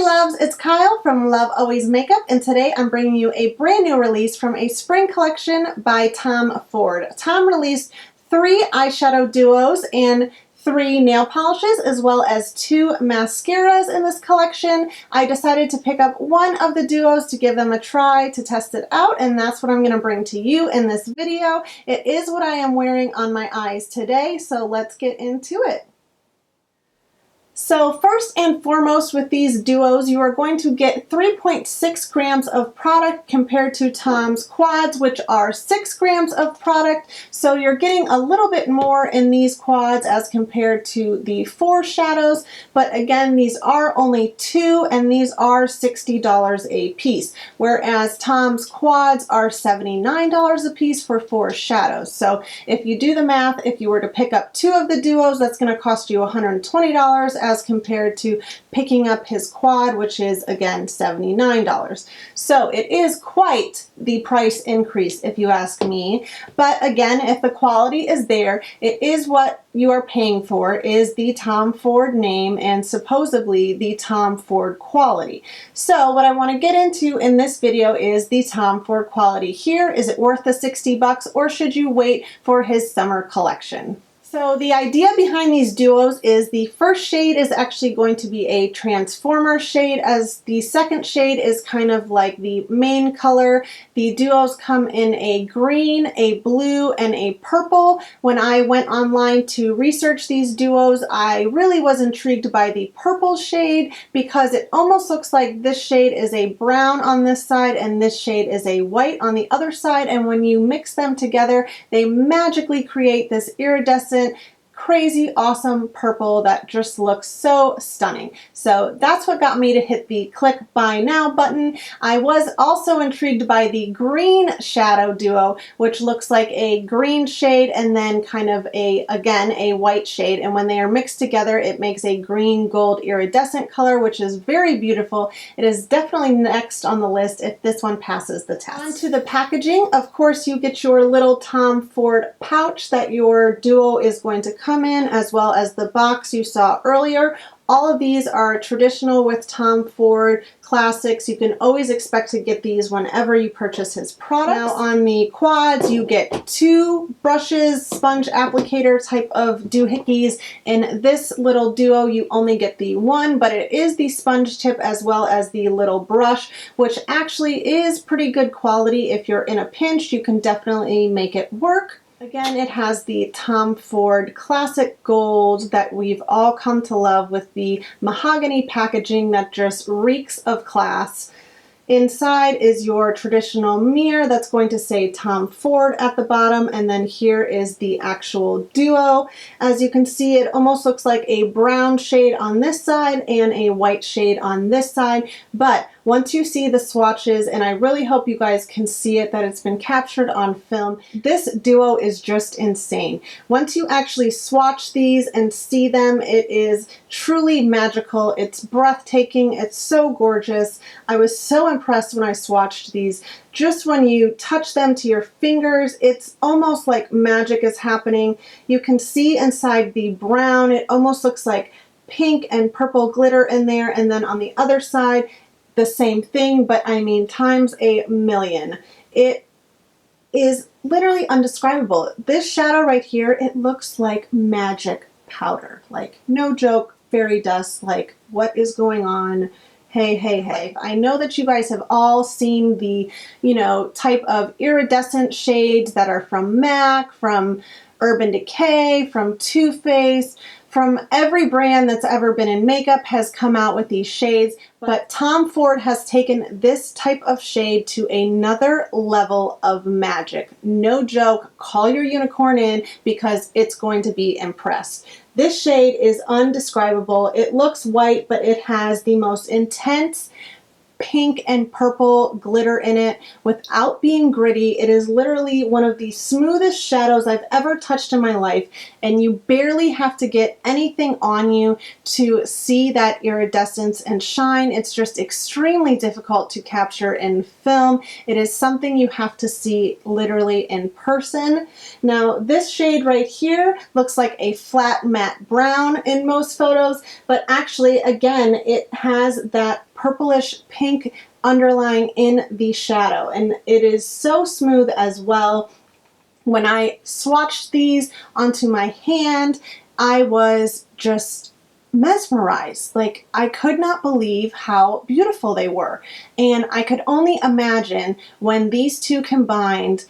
loves, it's Kyle from Love Always Makeup, and today I'm bringing you a brand new release from a spring collection by Tom Ford. Tom released 3 eyeshadow duos and 3 nail polishes, as well as 2 mascaras in this collection. I decided to pick up one of the duos to give them a try, to test it out, and that's what I'm going to bring to you in this video. It is what I am wearing on my eyes today, so let's get into it. So first and foremost with these duos, you are going to get 3.6 grams of product compared to Tom's quads, which are 6 grams of product. So you're getting a little bit more in these quads as compared to the 4 shadows. But again, these are only 2 and these are $60 a piece, whereas Tom's quads are $79 a piece for 4 shadows. So if you do the math, if you were to pick up 2 of the duos, that's going to cost you $120 as compared to picking up his quad, which is again $79. So it is quite the price increase if you ask me. But again, if the quality is there, it is what you are paying for, is the Tom Ford name and supposedly the Tom Ford quality. So what I want to get into in this video is the Tom Ford quality here. Is it worth the 60 bucks, or should you wait for his summer collection? So the idea behind these duos is the first shade is actually going to be a transformer shade, as the second shade is kind of like the main color. The duos come in a green, a blue, and a purple. When I went online to research these duos, I really was intrigued by the purple shade because it almost looks like this shade is a brown on this side and this shade is a white on the other side, and when you mix them together, they magically create this iridescent, crazy awesome purple that just looks so stunning. So that's what got me to hit the click buy now button. I was also intrigued by the green shadow duo, which looks like a green shade and then kind of again a white shade, and when they are mixed together it makes a green gold iridescent color, which is very beautiful. It is definitely next on the list if this one passes the test. On to the packaging. Of course, you get your little Tom Ford pouch that your duo is going to come in, as well as the box you saw earlier. All of these are traditional with Tom Ford classics. You can always expect to get these whenever you purchase his products. Now on the quads, you get 2 brushes, sponge applicator type of doohickeys. In this little duo, you only get the 1, but it is the sponge tip as well as the little brush, which actually is pretty good quality. If you're in a pinch, you can definitely make it work. Again, it has the Tom Ford classic gold that we've all come to love, with the mahogany packaging that just reeks of class. Inside is your traditional mirror that's going to say Tom Ford at the bottom, and then here is the actual duo. As you can see, it almost looks like a brown shade on this side and a white shade on this side, but once you see the swatches, and I really hope you guys can see it, that it's been captured on film, this duo is just insane. Once you actually swatch these and see them, it is truly magical. It's breathtaking. It's so gorgeous. I was so impressed when I swatched these. Just when you touch them to your fingers, it's almost like magic is happening. You can see inside the brown, it almost looks like pink and purple glitter in there, and then on the other side, the same thing, but I mean times a million. It is literally undescribable. This shadow right here, it looks like magic powder. Like, no joke, fairy dust. Like, what is going on? Hey, hey, hey. I know that you guys have all seen the, type of iridescent shades that are from MAC, from Urban Decay, from Too Faced, from every brand that's ever been in makeup has come out with these shades, but Tom Ford has taken this type of shade to another level of magic. No joke, call your unicorn in because it's going to be impressed. This shade is undescribable. It looks white, but it has the most intense pink and purple glitter in it without being gritty. It is literally one of the smoothest shadows I've ever touched in my life, and you barely have to get anything on you to see that iridescence and shine. It's just extremely difficult to capture in film. It is something you have to see literally in person. Now this shade right here looks like a flat matte brown in most photos, but actually again it has that purplish pink underlying in the shadow, and it is so smooth as well. When I swatched these onto my hand, I was just mesmerized. Like, I could not believe how beautiful they were. And I could only imagine when these two combined,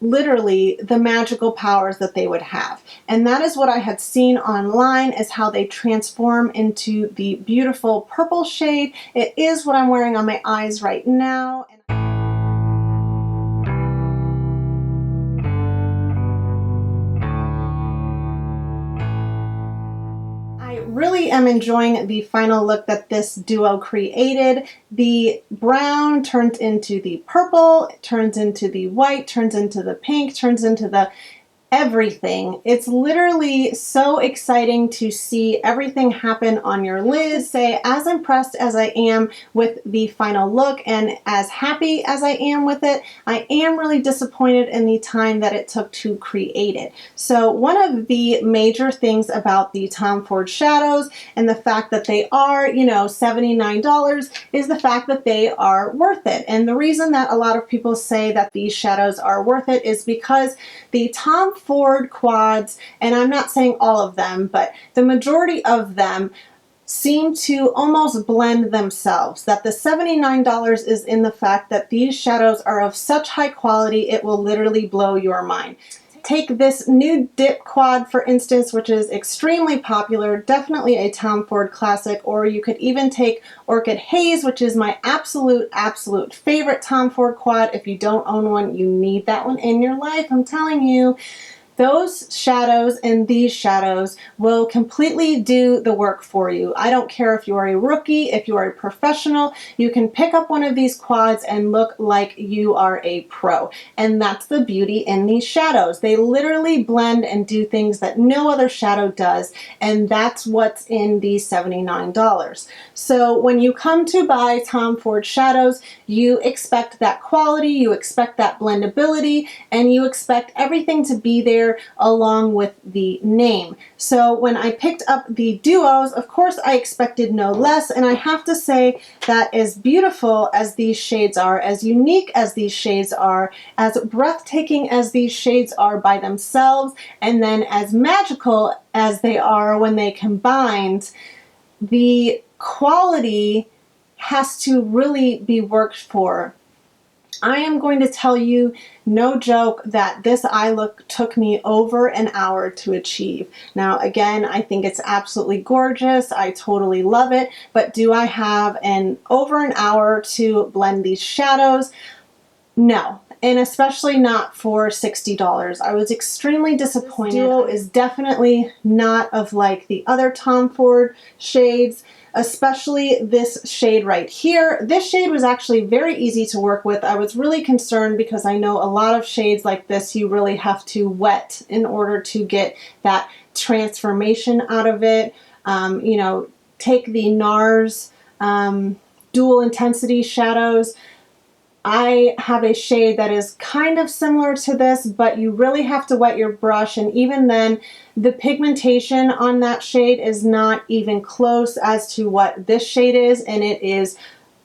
literally the magical powers that they would have. And that is what I had seen online, is how they transform into the beautiful purple shade. It is what I'm wearing on my eyes right now. I really am enjoying the final look that this duo created. The brown turns into the purple, turns into the white, turns into the pink, turns into the everything. It's literally so exciting to see everything happen on your lid. Say, as impressed as I am with the final look and as happy as I am with it, I am really disappointed in the time that it took to create it. So one of the major things about the Tom Ford shadows and the fact that they are, you know, $79 is the fact that they are worth it. And the reason that a lot of people say that these shadows are worth it is because the Tom Ford quads, and I'm not saying all of them, but the majority of them seem to almost blend themselves. That the $79 is in the fact that these shadows are of such high quality, it will literally blow your mind. Take this Nude Dip quad, for instance, which is extremely popular, definitely a Tom Ford classic, or you could even take Orchid Haze, which is my absolute favorite Tom Ford quad. If you don't own one, you need that one in your life, I'm telling you. Those shadows and these shadows will completely do the work for you. I don't care if you are a rookie, if you are a professional, you can pick up one of these quads and look like you are a pro. And that's the beauty in these shadows. They literally blend and do things that no other shadow does, and that's what's in these $79. So when you come to buy Tom Ford shadows, you expect that quality, you expect that blendability, and you expect everything to be there along with the name. So when I picked up the duos, of course I expected no less, and I have to say that as beautiful as these shades are, as unique as these shades are, as breathtaking as these shades are by themselves, and then as magical as they are when they combined, the quality has to really be worked for. I am going to tell you, no joke, that this eye look took me over an hour to achieve. Now, again, I think it's absolutely gorgeous. I totally love it. But do I have over an hour to blend these shadows? No. And especially not for $60. I was extremely disappointed. This duo is definitely not of like the other Tom Ford shades, especially this shade right here. This shade was actually very easy to work with. I was really concerned because I know a lot of shades like this you really have to wet in order to get that transformation out of it. You know, take the NARS dual intensity shadows. I have a shade that is kind of similar to this, but you really have to wet your brush, and even then the pigmentation on that shade is not even close as to what this shade is, and it is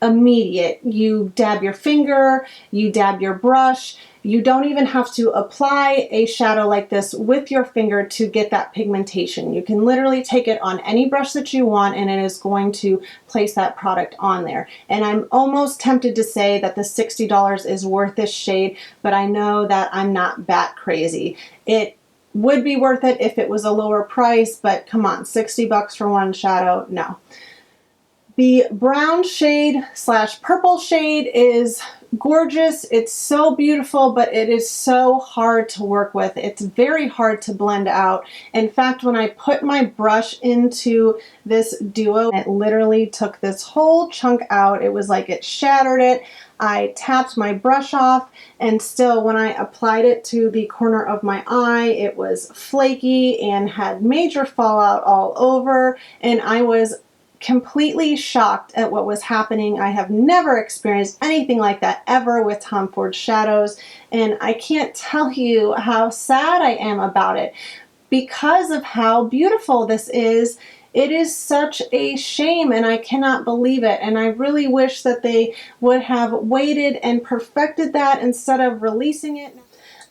immediate. You dab your finger, you dab your brush. You don't even have to apply a shadow like this with your finger to get that pigmentation. You can literally take it on any brush that you want and it is going to place that product on there. And I'm almost tempted to say that the $60 is worth this shade, but I know that I'm not that crazy. It would be worth it if it was a lower price, but come on, 60 bucks for one shadow, no. The brown shade slash purple shade is gorgeous. It's so beautiful, but it is so hard to work with. It's very hard to blend out. In fact, when I put my brush into this duo, it literally took this whole chunk out. It was like it shattered it. I tapped my brush off, and still when I applied it to the corner of my eye, it was flaky and had major fallout all over, and I was completely shocked at what was happening. I have never experienced anything like that ever with Tom Ford shadows, and I can't tell you how sad I am about it because of how beautiful this is. It is such a shame, and I cannot believe it. And I really wish that they would have waited and perfected that instead of releasing it.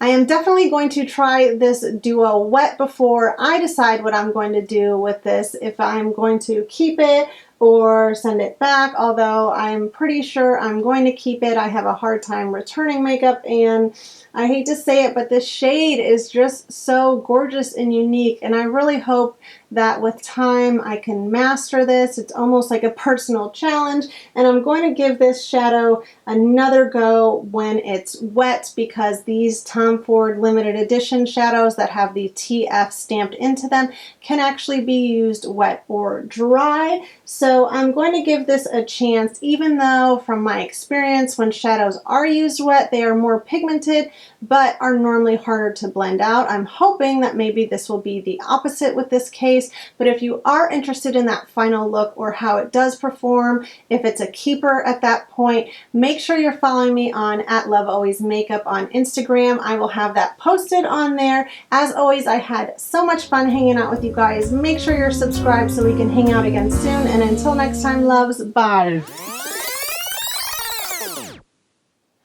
I am definitely going to try this duo wet before I decide what I'm going to do with this, if I'm going to keep it or send it back, although I'm pretty sure I'm going to keep it. I have a hard time returning makeup, and I hate to say it, but this shade is just so gorgeous and unique, and I really hope that with time I can master this. It's almost like a personal challenge, and I'm going to give this shadow another go when it's wet, because these Tom Ford limited edition shadows that have the TF stamped into them can actually be used wet or dry. So I'm going to give this a chance, even though from my experience when shadows are used wet they are more pigmented but are normally harder to blend out. I'm hoping that maybe this will be the opposite with this case, but if you are interested in that final look or how it does perform, if it's a keeper at that point, make sure you're following me on @LoveAlwaysMakeup on Instagram. I will have that posted on there. As always, I had so much fun hanging out with you guys. Make sure you're subscribed so we can hang out again soon, and until next time, loves, bye.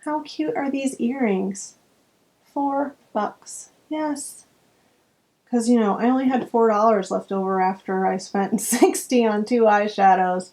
How cute are these earrings? $4. Yes. Because, you know, I only had $4 left over after I spent $60 on 2 eyeshadows.